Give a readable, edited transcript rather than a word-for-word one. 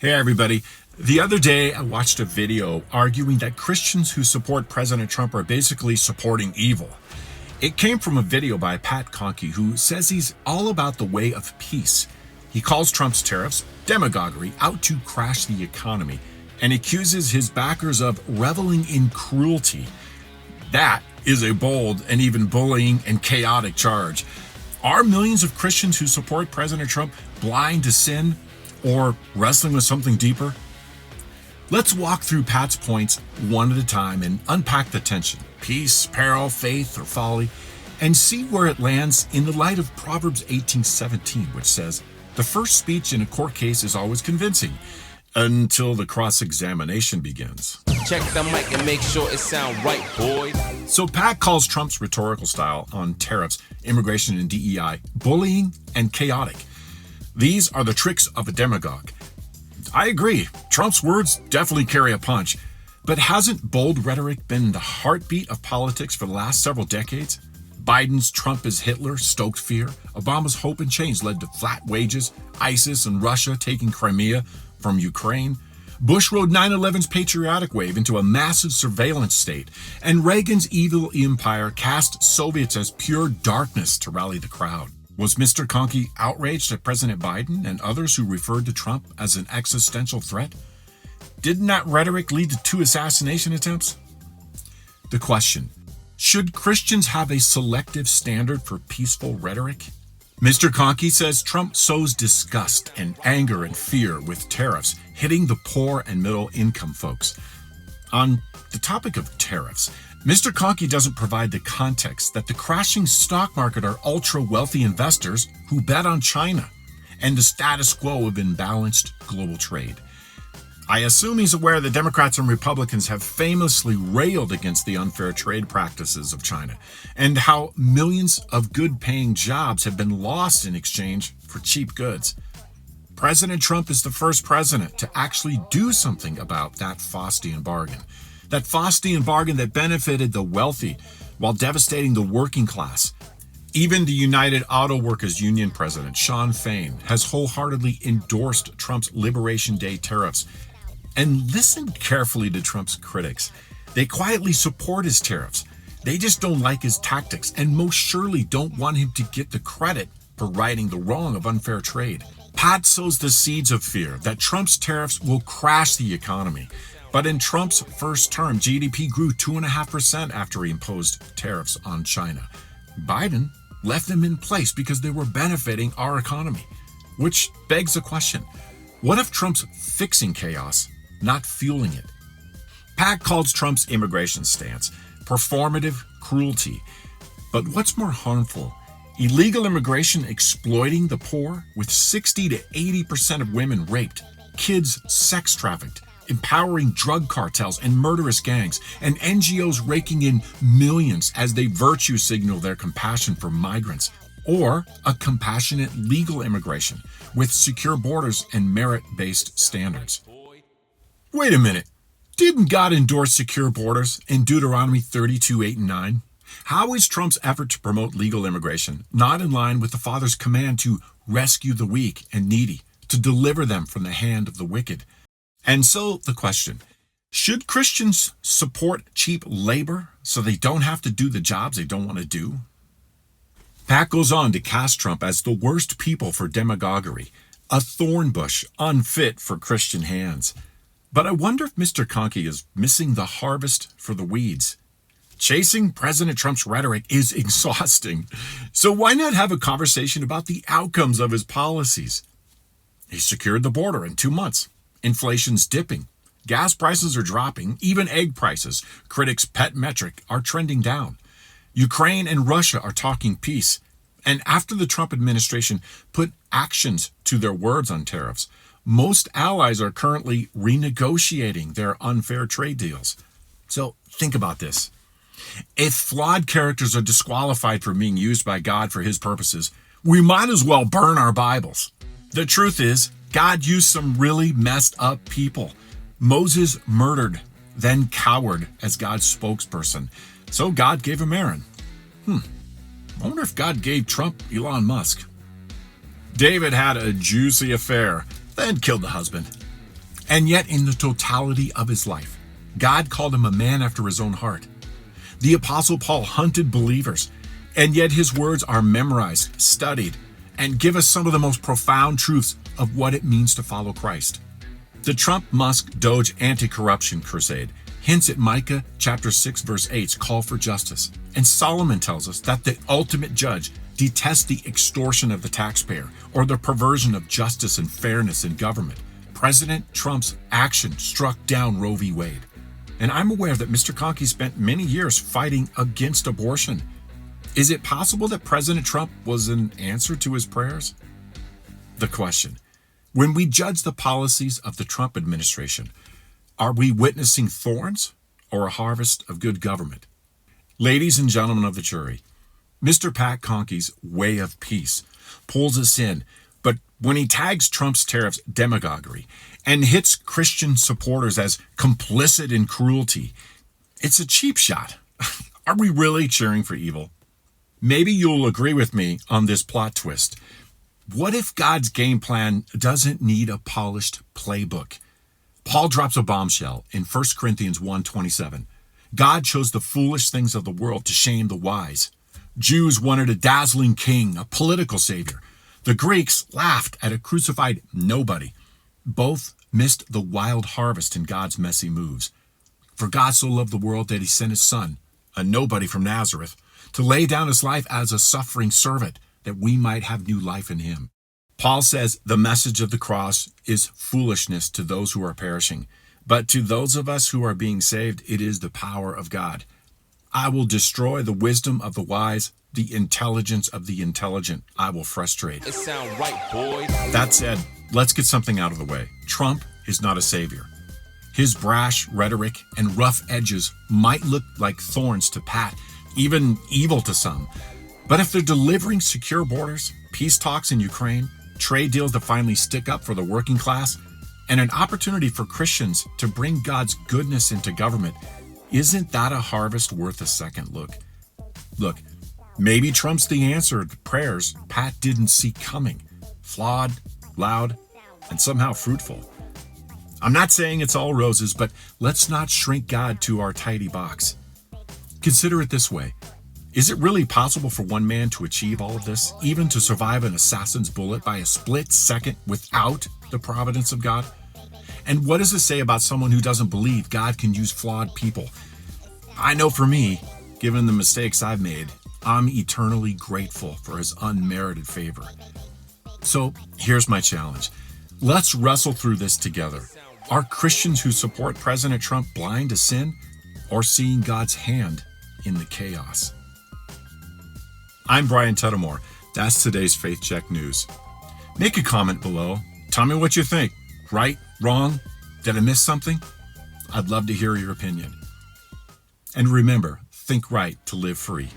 Hey everybody. The other day I watched a video arguing that Christians who support President Trump are basically supporting evil. It came from a video by Pat Conkey, who says he's all about the way of peace. He calls Trump's tariffs demagoguery out to crash the economy and accuses his backers of reveling in cruelty. That is a bold and even bullying and chaotic charge. Are millions of Christians who support President Trump blind to sin or wrestling with something deeper? Let's walk through Pat's points one at a time and unpack the tension, peace, peril, faith, or folly, and see where it lands in the light of Proverbs 18:17, which says, "The first speech in a court case is always convincing until the cross-examination begins." Check the mic and make sure it sound right, boy. So Pat calls Trump's rhetorical style on tariffs, immigration, and DEI bullying and chaotic. These are the tricks of a demagogue. I agree, Trump's words definitely carry a punch, but hasn't bold rhetoric been the heartbeat of politics for the last several decades? Biden's Trump is Hitler stoked fear. Obama's hope and change led to flat wages, ISIS and Russia taking Crimea from Ukraine. Bush rode 9/11's patriotic wave into a massive surveillance state, and Reagan's evil empire cast Soviets as pure darkness to rally the crowd. Was Mr. Conkey outraged at President Biden and others who referred to Trump as an existential threat? Didn't that rhetoric lead to 2 assassination attempts? The question: should Christians have a selective standard for peaceful rhetoric? Mr. Conkey says Trump sows disgust and anger and fear with tariffs hitting the poor and middle income folks. On the topic of tariffs, Mr. Conkey doesn't provide the context that the crashing stock market are ultra-wealthy investors who bet on China and the status quo of imbalanced global trade. I assume he's aware that Democrats and Republicans have famously railed against the unfair trade practices of China and how millions of good-paying jobs have been lost in exchange for cheap goods. President Trump is the first president to actually do something about that Faustian bargain. That Faustian bargain that benefited the wealthy while devastating the working class. Even the United Auto Workers Union president, Shawn Fain, has wholeheartedly endorsed Trump's Liberation Day tariffs. And listen carefully to Trump's critics. They quietly support his tariffs. They just don't like his tactics and most surely don't want him to get the credit for righting the wrong of unfair trade. Pat sows the seeds of fear that Trump's tariffs will crash the economy. But in Trump's first term, GDP grew 2.5% after he imposed tariffs on China. Biden left them in place because they were benefiting our economy. Which begs the question, what if Trump's fixing chaos, not fueling it? Pat calls Trump's immigration stance performative cruelty. But what's more harmful? Illegal immigration exploiting the poor, with 60 to 80% of women raped, kids sex trafficked, empowering drug cartels and murderous gangs, and NGOs raking in millions as they virtue signal their compassion for migrants, or a compassionate legal immigration with secure borders and merit-based standards. Wait a minute. Didn't God endorse secure borders in Deuteronomy 32:8 and 9? How is Trump's effort to promote legal immigration not in line with the Father's command to rescue the weak and needy, to deliver them from the hand of the wicked? And so the question, should Christians support cheap labor so they don't have to do the jobs they don't want to do? Pat goes on to cast Trump as the worst people for demagoguery, a thorn bush unfit for Christian hands. But I wonder if Mr. Conkey is missing the harvest for the weeds. Chasing President Trump's rhetoric is exhausting. So why not have a conversation about the outcomes of his policies? He secured the border in 2 months. Inflation's dipping. Gas prices are dropping. Even egg prices, critics' pet metric, are trending down. Ukraine and Russia are talking peace. And after the Trump administration put actions to their words on tariffs, most allies are currently renegotiating their unfair trade deals. So think about this. If flawed characters are disqualified from being used by God for his purposes, we might as well burn our Bibles. The truth is, God used some really messed up people. Moses murdered, then cowered as God's spokesperson. So God gave him Aaron. I wonder if God gave Trump Elon Musk. David had a juicy affair, then killed the husband. And yet, in the totality of his life, God called him a man after his own heart. The Apostle Paul hunted believers, and yet his words are memorized, studied, and give us some of the most profound truths of what it means to follow Christ. The Trump-Musk-Doge anti-corruption crusade hints at Micah chapter 6 verse 8's call for justice. And Solomon tells us that the ultimate judge detests the extortion of the taxpayer or the perversion of justice and fairness in government. President Trump's action struck down Roe v. Wade. And I'm aware that Mr. Conkey spent many years fighting against abortion. Is it possible that President Trump was an answer to his prayers? The question: when we judge the policies of the Trump administration, are we witnessing thorns or a harvest of good government? Ladies and gentlemen of the jury, Mr. Pat Conkey's way of peace pulls us in, but when he tags Trump's tariffs demagoguery and hits Christian supporters as complicit in cruelty, it's a cheap shot. Are we really cheering for evil? Maybe you'll agree with me on this plot twist. What if God's game plan doesn't need a polished playbook? Paul drops a bombshell in 1 Corinthians 1:27. God chose the foolish things of the world to shame the wise. Jews wanted a dazzling king, a political savior. The Greeks laughed at a crucified nobody. Both missed the wild harvest in God's messy moves. For God so loved the world that he sent his son, a nobody from Nazareth, to lay down his life as a suffering servant that we might have new life in him. Paul says the message of the cross is foolishness to those who are perishing, but to those of us who are being saved, it is the power of God. I will destroy the wisdom of the wise, the intelligence of the intelligent I will frustrate. It sound right, boys. That said, let's get something out of the way. Trump is not a savior. His brash rhetoric and rough edges might look like thorns to Pat, even evil to some. But if they're delivering secure borders, peace talks in Ukraine, trade deals that finally stick up for the working class, and an opportunity for Christians to bring God's goodness into government, isn't that a harvest worth a second look? Look, maybe Trump's the answer to prayers Pat didn't see coming. Flawed, loud, and somehow fruitful. I'm not saying it's all roses, but let's not shrink God to our tidy box. Consider it this way. Is it really possible for one man to achieve all of this, even to survive an assassin's bullet by a split second without the providence of God? And what does it say about someone who doesn't believe God can use flawed people? I know for me, given the mistakes I've made, I'm eternally grateful for his unmerited favor. So here's my challenge. Let's wrestle through this together. Are Christians who support President Trump blind to sin, or seeing God's hand in the chaos? I'm Brian Tuttamore. That's today's Faith Check News. Make a comment below. Tell me what you think. Right? Wrong? Did I miss something? I'd love to hear your opinion. And remember, think right to live free.